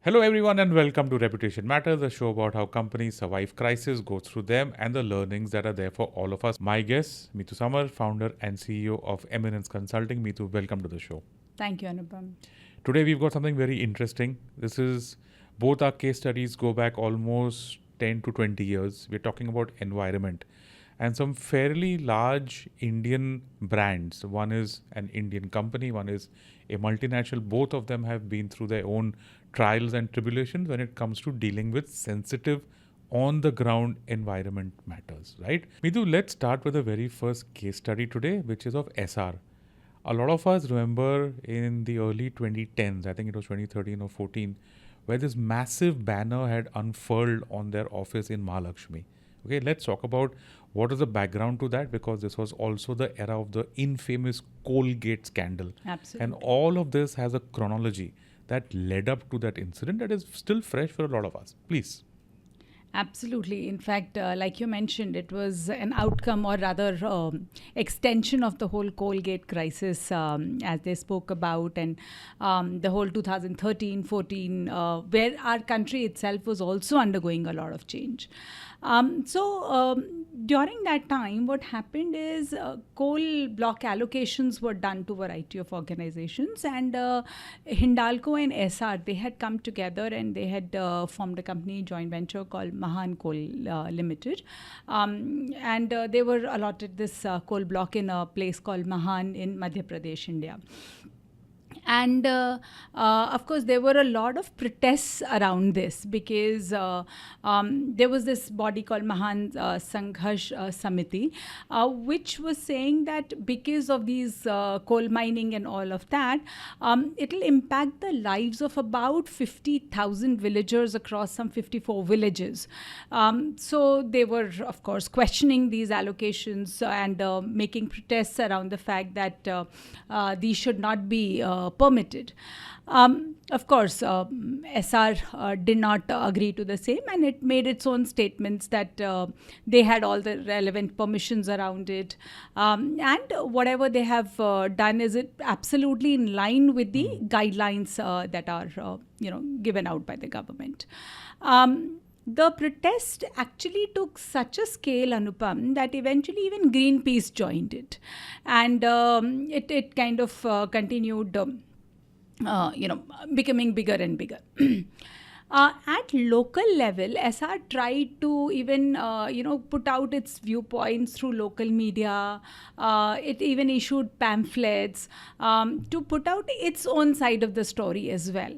Hello, everyone, and welcome to Reputation Matters, a show about how companies survive crises, go through them, and the learnings that are there for all of us. My guest, Mitu Samarnath, founder and CEO of Eminence Consulting. Mitu, welcome to the show. Thank you, Anupam. Today, we've got something very interesting. Both our case studies go back almost 10 to 20 years. We're talking about environment and some fairly large Indian brands. One is an Indian company, one is a multinational. Both of them have been through their own trials and tribulations when it comes to dealing with sensitive on the ground environment matters, right? Midhu, let's start with the very first case study today, which is of Essar. A lot of us remember in the early 2010s, I think it was 2013 or 14, where this massive banner had unfurled on their office in Mahalakshmi. Okay, let's talk about what is the background to that, because this was also the era of the infamous Colgate scandal. Absolutely. And all of this has a chronology that led up to that incident that is still fresh for a lot of us. Please. Absolutely. In fact, like you mentioned, it was an outcome or rather extension of the whole Colgate crisis as they spoke about, and the whole 2013-14 where our country itself was also undergoing a lot of change. During that time, what happened is coal block allocations were done to a variety of organizations, and Hindalco and Essar, they had come together and they had formed a company joint venture called Mahan Coal Limited, and they were allotted this coal block in a place called Mahan in Madhya Pradesh, India. And of course, there were a lot of protests around this because there was this body called Mahan Sangharsh Samiti, which was saying that because of these coal mining and all of that, it will impact the lives of about 50,000 villagers across some 54 villages. So they were, of course, questioning these allocations and making protests around the fact that these should not be permitted. Of course, Essar did not agree to the same, and it made its own statements that they had all the relevant permissions around it, and whatever they have done is it absolutely in line with the guidelines that are given out by the government. The protest actually took such a scale, Anupam, that eventually even Greenpeace joined it. And it kind of continued, becoming bigger and bigger. At local level, Essar tried to even, put out its viewpoints through local media. It even issued pamphlets to put out its own side of the story as well.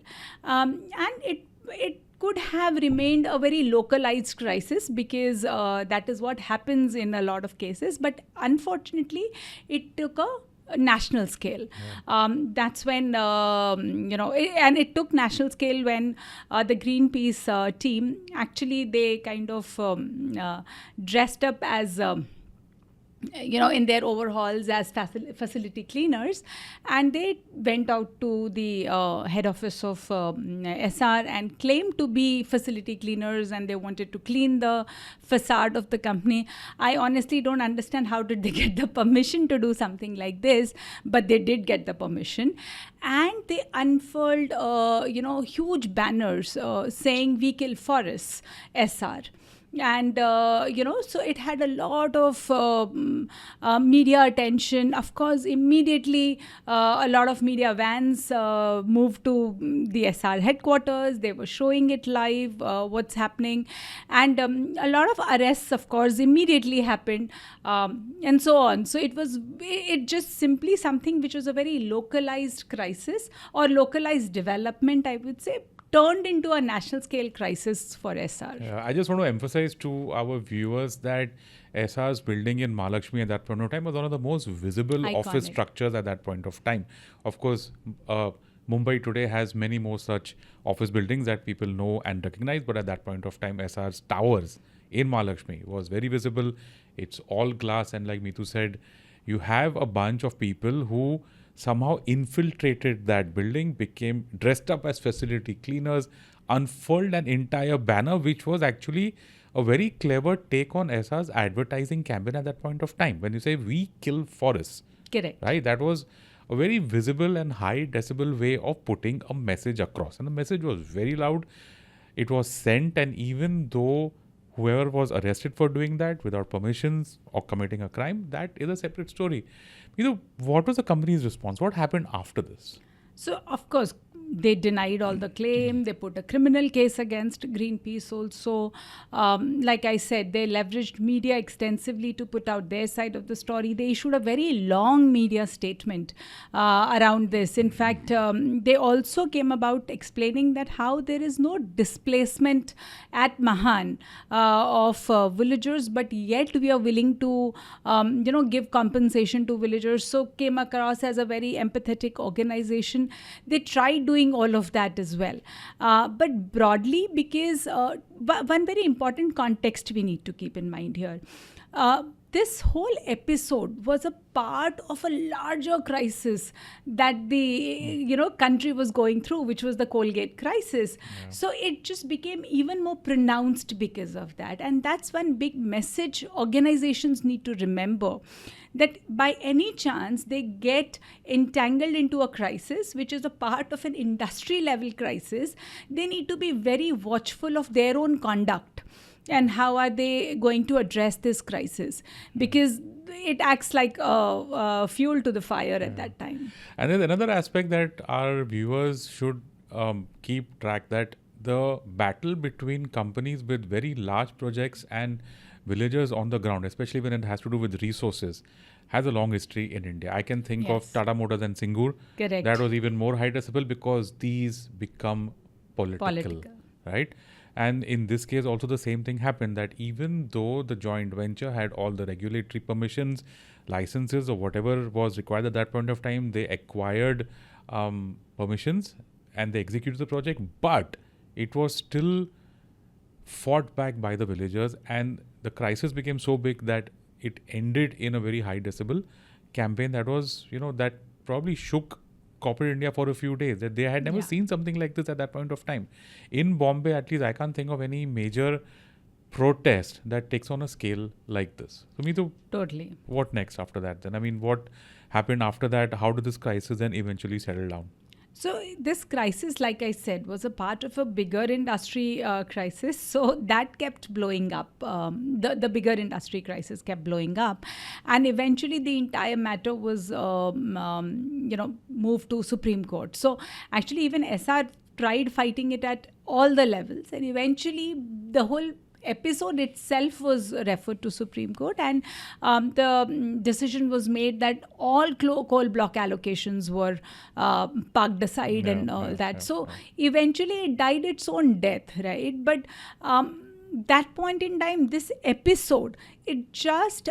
And it could have remained a very localized crisis because that is what happens in a lot of cases. But unfortunately, it took a national scale. That's when, and it took national scale when the Greenpeace team, actually, they kind of dressed up as... in their overhauls as facility cleaners, and they went out to the head office of Essar and claimed to be facility cleaners, and they wanted to clean the facade of the company. I honestly don't understand how did they get the permission to do something like this, but they did get the permission, and they unfurled huge banners saying "We kill forests, Essar." And, so it had a lot of media attention. Of course, immediately a lot of media vans moved to the Essar headquarters. They were showing it live, what's happening. And a lot of arrests, of course, immediately happened, and so on. So it just simply something which was a very localized crisis or localized development, I would say, turned into a national scale crisis for Essar. I just want to emphasize to our viewers that Essar's building in Mahalakshmi at that point of time was one of the most visible office structures at that point of time. Of course, Mumbai today has many more such office buildings that people know and recognize, but at that point of time, Essar's towers in Mahalakshmi was very visible. It's all glass, and like Mitu said, you have a bunch of people who somehow infiltrated that building, became dressed up as facility cleaners, unfurled an entire banner, which was actually a very clever take on Essar's advertising campaign at that point of time. When you say "We kill forests," correct, right? That was a very visible and high decibel way of putting a message across. And the message was very loud. It was sent, and even though whoever was arrested for doing that without permissions or committing a crime, that is a separate story. What was the company's response? What happened after this? So, of course, they denied all the claim. They put a criminal case against Greenpeace also. Like I said, they leveraged media extensively to put out their side of the story. They issued a very long media statement around this. In fact, they also came about explaining that how there is no displacement at Mahan of villagers, but yet we are willing to, give compensation to villagers. So came across as a very empathetic organization. They tried doing all of that as well. But broadly, because one very important context we need to keep in mind here. This whole episode was a part of a larger crisis that the country was going through, which was the Colgate crisis. Yeah. So it just became even more pronounced because of that. And that's one big message organizations need to remember, that by any chance they get entangled into a crisis, which is a part of an industry level crisis, they need to be very watchful of their own conduct. And how are they going to address this crisis? Because it acts like fuel to the fire at that time. And there's another aspect that our viewers should keep track, that the battle between companies with very large projects and villagers on the ground, especially when it has to do with resources, has a long history in India. I can think of Tata Motors and Singur. Correct. That was even more high decibel because these become political. Right? And in this case, also the same thing happened, that even though the joint venture had all the regulatory permissions, licenses, or whatever was required at that point of time, they acquired permissions and they executed the project, but it was still fought back by the villagers, and the crisis became so big that it ended in a very high decibel campaign that was, that probably shook corporate India for a few days, that they had never seen something like this at that point of time. In Bombay, at least, I can't think of any major protest that takes on a scale like this. So, Mitu, totally. What next after that then? I mean, what happened after that? How did this crisis then eventually settle down? So this crisis, like I said, was a part of a bigger industry crisis. So that kept blowing up. The bigger industry crisis kept blowing up. And eventually the entire matter was, moved to Supreme Court. So actually even Essar tried fighting it at all the levels. And eventually the whole episode itself was referred to Supreme Court, and the decision was made that all coal block allocations were parked aside and all that. So eventually it died its own death, right? But that point in time, this episode, it just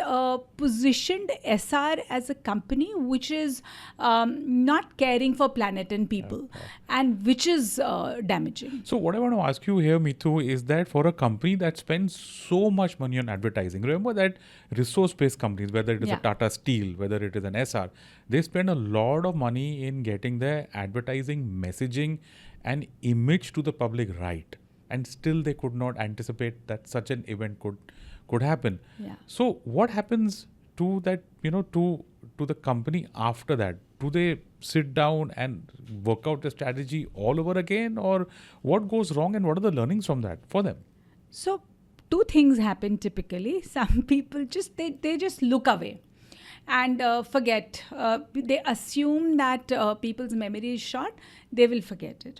positioned Essar as a company which is not caring for planet and people, and which is damaging. So what I want to ask you here, Mitu, is that for a company that spends so much money on advertising, remember that resource-based companies, whether it is a Tata Steel, whether it is an Essar, they spend a lot of money in getting their advertising, messaging and image to the public right. And still they could not anticipate that such an event could happen. Yeah. So what happens to that, to the company after that? Do they sit down and work out a strategy all over again, or what goes wrong and what are the learnings from that for them? So two things happen typically. Some people they just look away and forget. They assume that people's memory is short, they will forget it.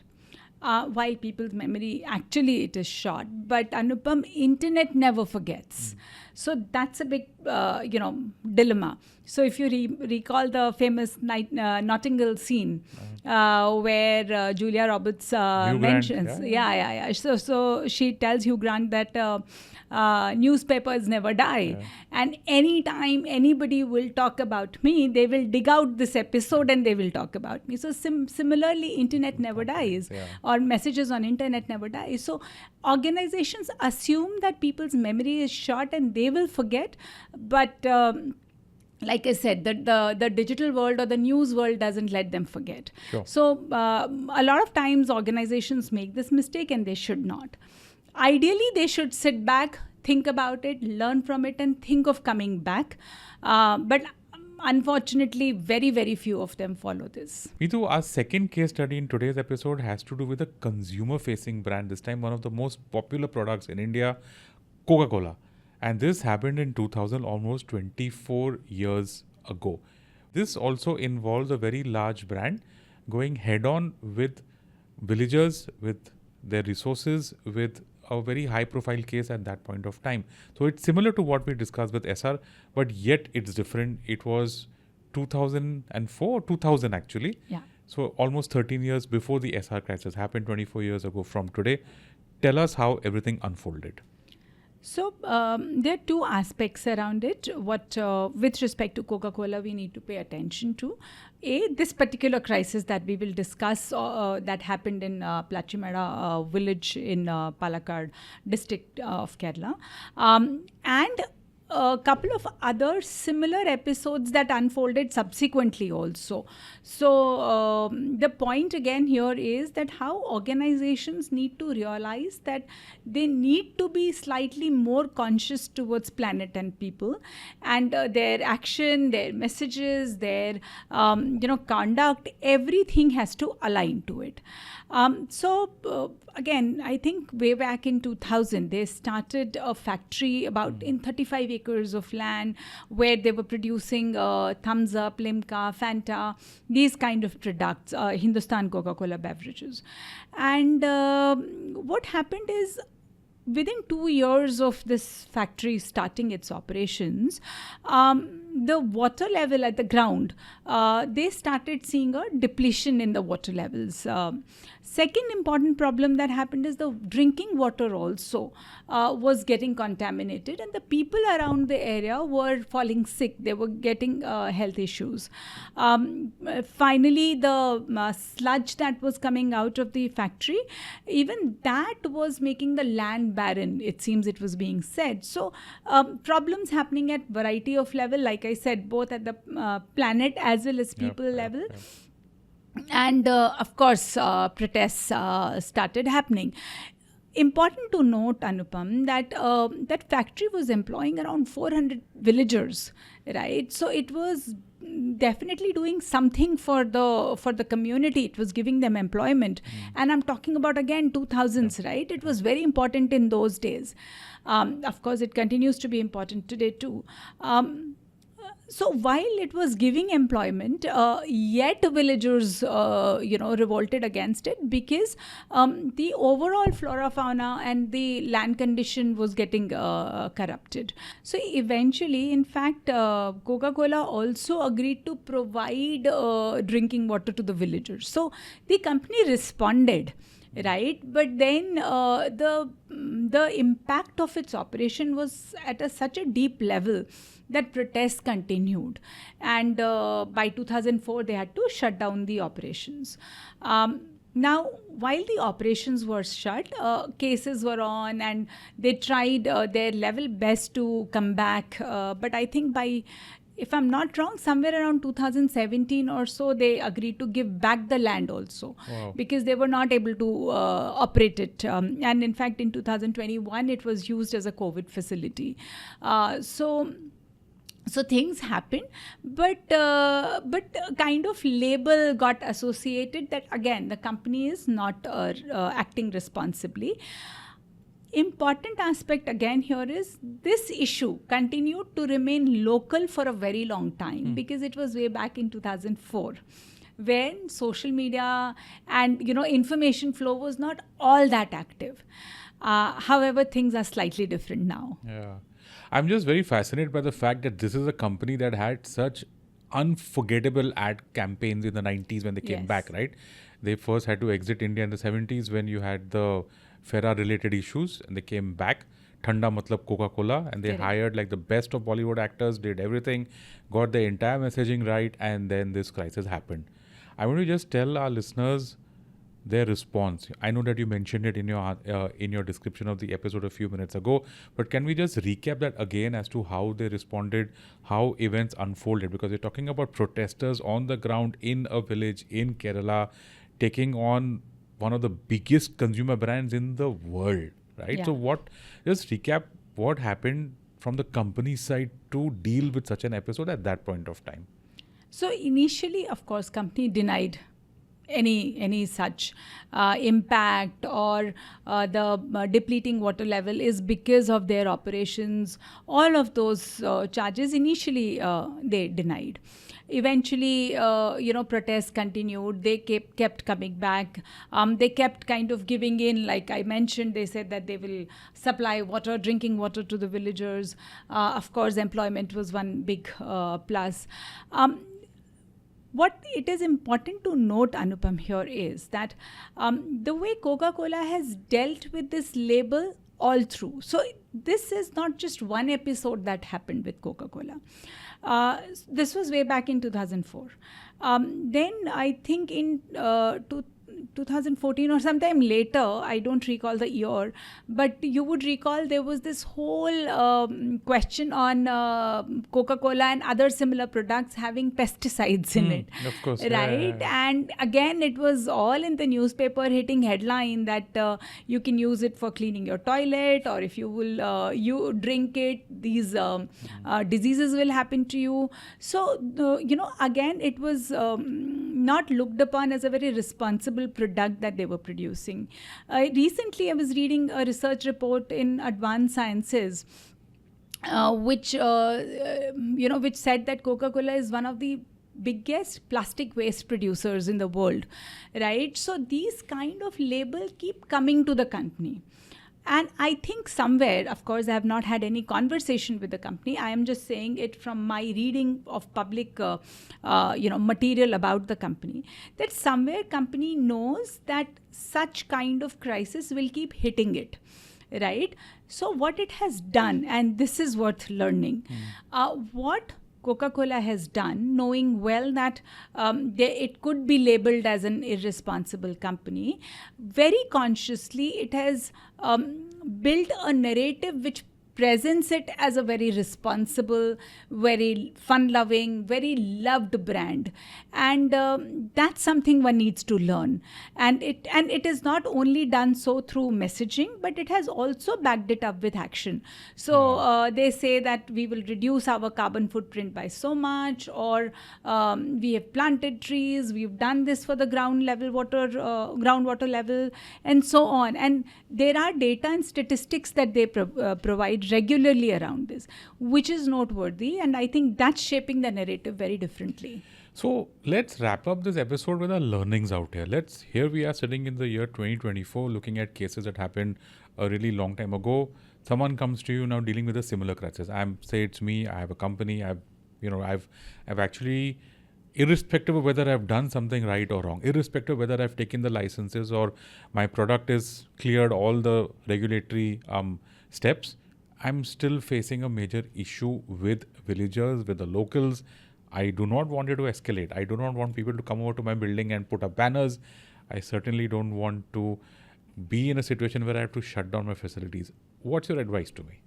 While people's memory, actually it is short. But Anupam, internet never forgets. So that's a big, dilemma. So if you recall the famous Nottingham scene where Julia Roberts mentions, So she tells Hugh Grant that newspapers never die. And anytime anybody will talk about me, they will dig out this episode and they will talk about me. So similarly, internet never dies, or messages on internet never die. So organizations assume that people's memory is short and they will forget, but like I said, the digital world or the news world doesn't let them forget. Sure. So a lot of times organizations make this mistake, and they should not. Ideally, they should sit back, think about it, learn from it, and think of coming back. But unfortunately, very, very few of them follow this. Mitu, our second case study in today's episode has to do with a consumer-facing brand. This time, one of the most popular products in India, Coca-Cola. And this happened in 2000, almost 24 years ago. This also involves a very large brand going head-on with villagers, with their resources, with a very high-profile case at that point of time. So it's similar to what we discussed with Essar, but yet it's different. It was 2004, 2000 actually. Yeah. So almost 13 years before the Essar crisis happened, 24 years ago from today. Tell us how everything unfolded. So there are two aspects around it. What, with respect to Coca-Cola, we need to pay attention to. This particular crisis that we will discuss that happened in Plachimada village in Palakkad district of Kerala. And a couple of other similar episodes that unfolded subsequently also. So the point again here is that how organizations need to realize that they need to be slightly more conscious towards planet and people, and their action, their messages, their conduct, everything has to align to it. Again, I think way back in 2000, they started a factory about in 35 acres of land where they were producing Thumbs Up, Limca, Fanta, these kind of products, Hindustan Coca-Cola beverages. And what happened is, within 2 years of this factory starting its operations, the water level at the ground, they started seeing a depletion in the water levels. Second important problem that happened is the drinking water also was getting contaminated, and the people around the area were falling sick. They were getting health issues. Finally, the sludge that was coming out of the factory, even that was making the land barren, it seems it was being said. So problems happening at variety of level, like I said, both at the planet as well as people level. And of course, protests started happening. Important to note, Anupam, that that factory was employing around 400 villagers, right? So it was definitely doing something for the community. It was giving them employment. And I'm talking about, again, 2000s, right? It was very important in those days. Of course, it continues to be important today too. So while it was giving employment, yet villagers, revolted against it because the overall flora, fauna and the land condition was getting corrupted. So eventually, in fact, Coca-Cola also agreed to provide drinking water to the villagers. So the company responded. Right, but then the impact of its operation was at such a deep level that protests continued, and by 2004 they had to shut down the operations. Now, while the operations were shut, cases were on, and they tried their level best to come back. But I think by, if I'm not wrong, somewhere around 2017 or so, they agreed to give back the land also. Wow. Because they were not able to operate it. And in fact, in 2021, it was used as a COVID facility. So things happened, but kind of label got associated that, again, the company is not acting responsibly. Important aspect again here is this issue continued to remain local for a very long time because it was way back in 2004 when social media and information flow was not all that active. However, things are slightly different now. Yeah. I'm just very fascinated by the fact that this is a company that had such unforgettable ad campaigns in the 90s when they came back, right? They first had to exit India in the 70s when you had the Ferrari-related issues, and they came back. Thanda matlab Coca-Cola, and they hired like the best of Bollywood actors, did everything, got the entire messaging right, and then this crisis happened. I want to just tell our listeners their response. I know that you mentioned it in your description of the episode a few minutes ago, but can we just recap that again as to how they responded, how events unfolded? Because we're talking about protesters on the ground in a village in Kerala taking on one of the biggest consumer brands in the world, right? Yeah. So just recap what happened from the company side to deal with such an episode at that point of time? So initially, of course, company denied any such impact, or the depleting water level is because of their operations. All of those charges initially they denied. Eventually, protests continued. They kept coming back. They kept kind of giving in. Like I mentioned, they said that they will supply water, drinking water to the villagers. Of course, employment was one big plus. What it is important to note, Anupam, here is that the way Coca-Cola has dealt with this label all through. So this is not just one episode that happened with Coca-Cola. This was way back in 2004. Then I think in 2014 or sometime later, I don't recall the year, but you would recall there was this whole question on Coca-Cola and other similar products having pesticides in it. Of course. Right? Yeah. And again, it was all in the newspaper hitting headline that you can use it for cleaning your toilet, or if you will you drink it, these diseases will happen to you. So, again, it was not looked upon as a very responsible product that they were producing. Recently, I was reading a research report in Advanced Sciences, which said that Coca-Cola is one of the biggest plastic waste producers in the world, right? So these kind of labels keep coming to the company. And I think somewhere, of course, I have not had any conversation with the company. I am just saying it from my reading of public, material about the company, that somewhere company knows that such kind of crisis will keep hitting it, right? So what it has done, and this is worth learning, what Coca-Cola has done, knowing well that it could be labeled as an irresponsible company, very consciously it has built a narrative which presents it as a very responsible, very fun-loving, very loved brand. And that's something one needs to learn. And it is not only done so through messaging, but it has also backed it up with action. So they say that we will reduce our carbon footprint by so much, or we have planted trees, we've done this for the groundwater level, and so on. And there are data and statistics that they provide regularly around this, which is noteworthy, and I think that's shaping the narrative very differently. So let's wrap up this episode with our learnings out here. Here we are sitting in the year 2024, looking at cases that happened a really long time ago. Someone comes to you now dealing with a similar crisis. Say it's me. I have a company. I've actually, irrespective of whether I've done something right or wrong, irrespective of whether I've taken the licenses or my product is cleared all the regulatory steps, I'm still facing a major issue with villagers, with the locals. I do not want it to escalate. I do not want people to come over to my building and put up banners. I certainly don't want to be in a situation where I have to shut down my facilities. What's your advice to me?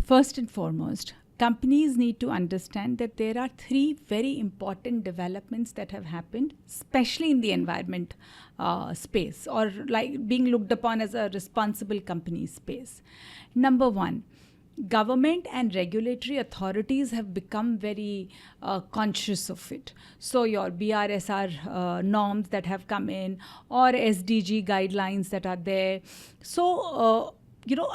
First and foremost, companies need to understand that there are three very important developments that have happened, especially in the environment space, or like being looked upon as a responsible company space. Number one, government and regulatory authorities have become very conscious of it. So your BRSR norms that have come in, or SDG guidelines that are there. So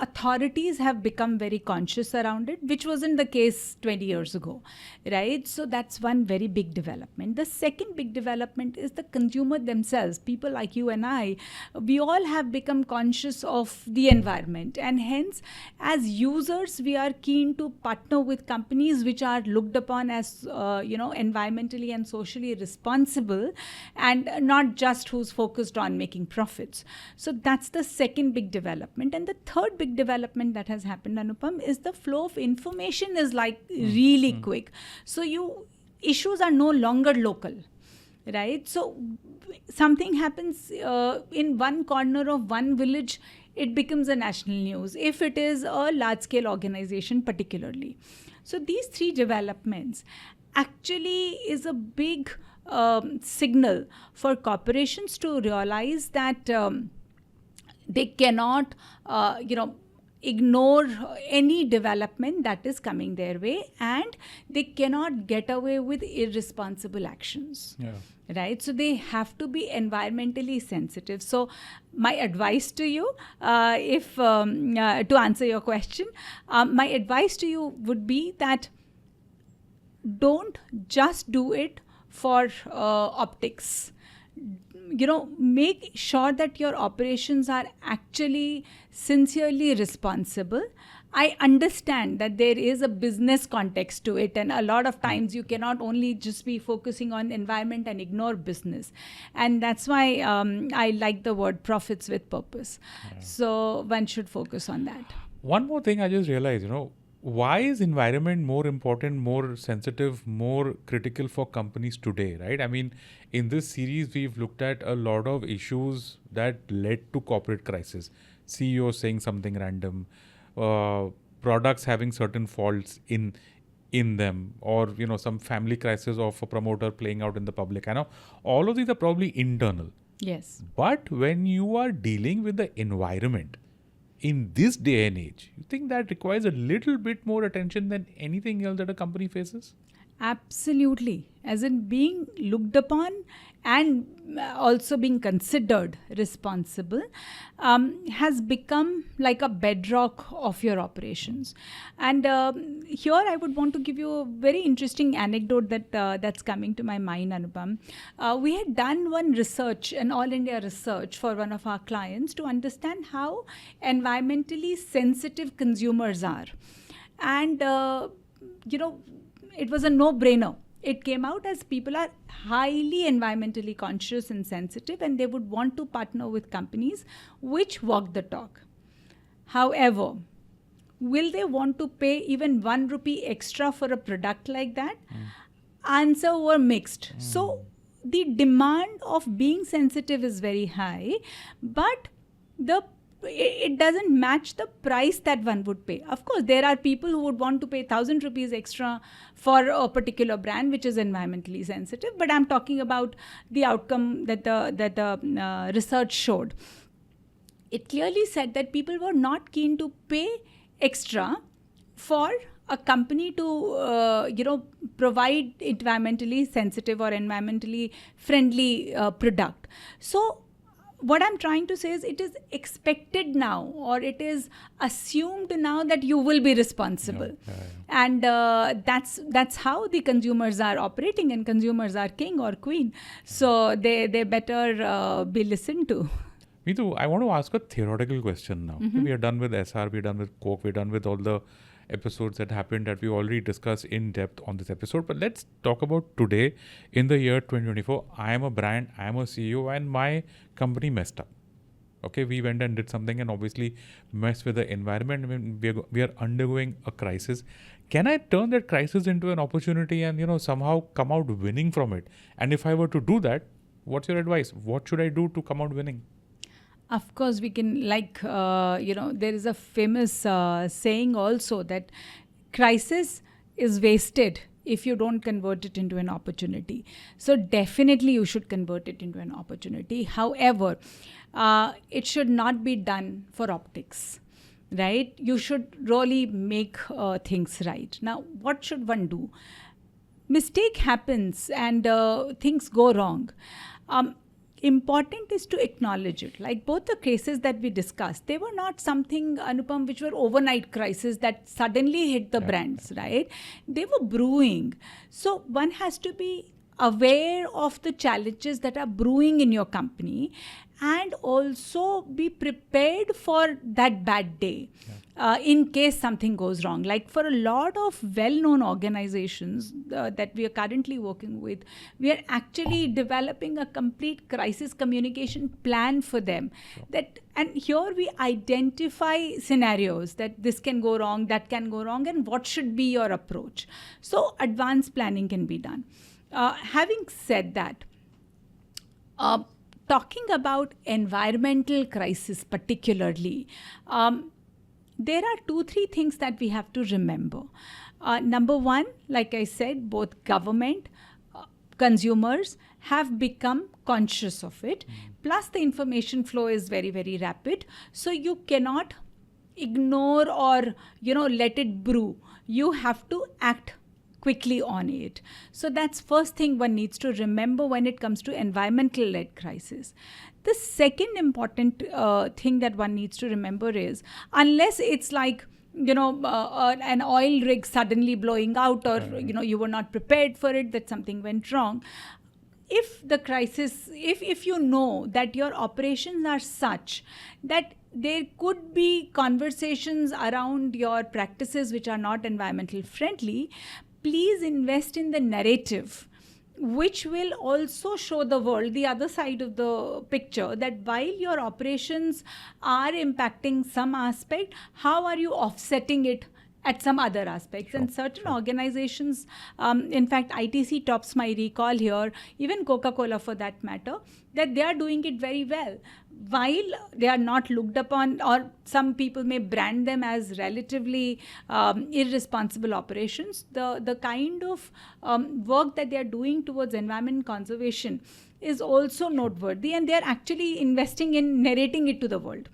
authorities have become very conscious around it, which wasn't the case 20 years ago, right? So that's one very big development. The second big development is the consumer themselves. People like you and I, we all have become conscious of the environment. And hence, as users, we are keen to partner with companies which are looked upon as, environmentally and socially responsible, and not just who's focused on making profits. So that's the second big development. And the third big development that has happened, Anupam, is the flow of information is really quick. So issues are no longer local, right? So something happens in one corner of one village, it becomes a national news, if it is a large-scale organization particularly. So these three developments actually is a big signal for corporations to realize that they cannot, ignore any development that is coming their way, and they cannot get away with irresponsible actions. Yeah. Right, so they have to be environmentally sensitive. So my advice to you, if to answer your question, my advice to you would be that don't just do it for optics. Make sure that your operations are actually sincerely responsible. I understand that there is a business context to it, and a lot of times you cannot only just be focusing on environment and ignore business. And that's why I like the word profits with purpose. So one should focus on that. One more thing I just realized, why is environment more important, more sensitive, more critical for companies today, right? I mean, in this series, we've looked at a lot of issues that led to corporate crisis. CEO saying something random, products having certain faults in them, or some family crisis of a promoter playing out in the public. I know all of these are probably internal. Yes. But when you are dealing with the environment, in this day and age, you think that requires a little bit more attention than anything else that a company faces? Absolutely. As in being looked upon and also being considered responsible has become like a bedrock of your operations. And here I would want to give you a very interesting anecdote that's coming to my mind, Anupam. We had done one research, an all India research for one of our clients to understand how environmentally sensitive consumers are. And, it was a no-brainer. It came out as people are highly environmentally conscious and sensitive, and they would want to partner with companies which walk the talk. However, will they want to pay even 1 rupee extra for a product like that? Answer were mixed. So the demand of being sensitive is very high, but it doesn't match the price that one would pay. Of course, there are people who would want to pay 1,000 rupees extra for a particular brand which is environmentally sensitive, but I'm talking about the outcome that the research showed. It clearly said that people were not keen to pay extra for a company to provide environmentally sensitive or environmentally friendly product. So what I'm trying to say is it is expected now, or it is assumed now that you will be responsible. And that's how the consumers are operating, and consumers are king or queen. So they better be listened to. Mitu, I want to ask a theoretical question now. We are done with SR, we're done with Coke, we're done with all the episodes that happened that we already discussed in depth on this episode. But let's talk about today in the year 2024. I am a brand, I am a CEO, and my company messed up. Okay, we went and did something and obviously messed with the environment. I mean, we are undergoing a crisis. Can I turn that crisis into an opportunity and somehow come out winning from it? And if I were to do that, what's your advice? What should I do to come out winning? Of course, we can, there is a famous saying also that crisis is wasted if you don't convert it into an opportunity. So definitely you should convert it into an opportunity. However, it should not be done for optics, right? You should really make things right. Now, what should one do? Mistake happens and things go wrong. Important is to acknowledge it. Like both the cases that we discussed, they were not something, Anupam, which were overnight crises that suddenly hit the brands, right? They were brewing. So one has to be aware of the challenges that are brewing in your company and also be prepared for that bad day in case something goes wrong. Like for a lot of well-known organizations that we are currently working with, we are actually developing a complete crisis communication plan for them. And here we identify scenarios that this can go wrong, that can go wrong, and what should be your approach. So advanced planning can be done. Having said that, talking about environmental crisis particularly, there are 2-3 things that we have to remember. Number one, like I said, both government, consumers have become conscious of it. Plus the information flow is very, very rapid. So you cannot ignore or, let it brew. You have to act quickly on it. So that's first thing one needs to remember when it comes to environmental led crisis. The second important thing that one needs to remember is, unless it's like, an oil rig suddenly blowing out, or you were not prepared for it, that something went wrong. If the crisis, if you know that your operations are such that there could be conversations around your practices which are not environmental friendly, please invest in the narrative which will also show the world the other side of the picture, that while your operations are impacting some aspect, how are you offsetting it at some other aspects. And certain organizations, in fact ITC tops my recall here, even Coca-Cola for that matter, that they are doing it very well. While they are not looked upon, or some people may brand them as relatively irresponsible operations, the kind of work that they are doing towards environment conservation is also noteworthy, and they are actually investing in narrating it to the world.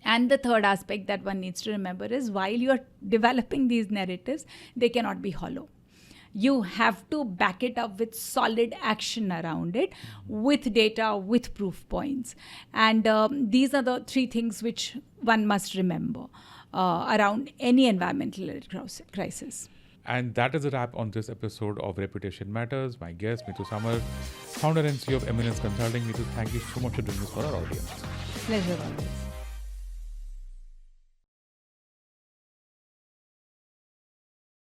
And the third aspect that one needs to remember is, while you are developing these narratives, they cannot be hollow. You have to back it up with solid action around it, with data, with proof points. And these are the three things which one must remember around any environmental crisis. And that is a wrap on this episode of Reputation Matters. My guest, Mitu Samarnath, founder and CEO of Eminence Consulting. Mitu, thank you so much for doing this for our audience. Pleasure always.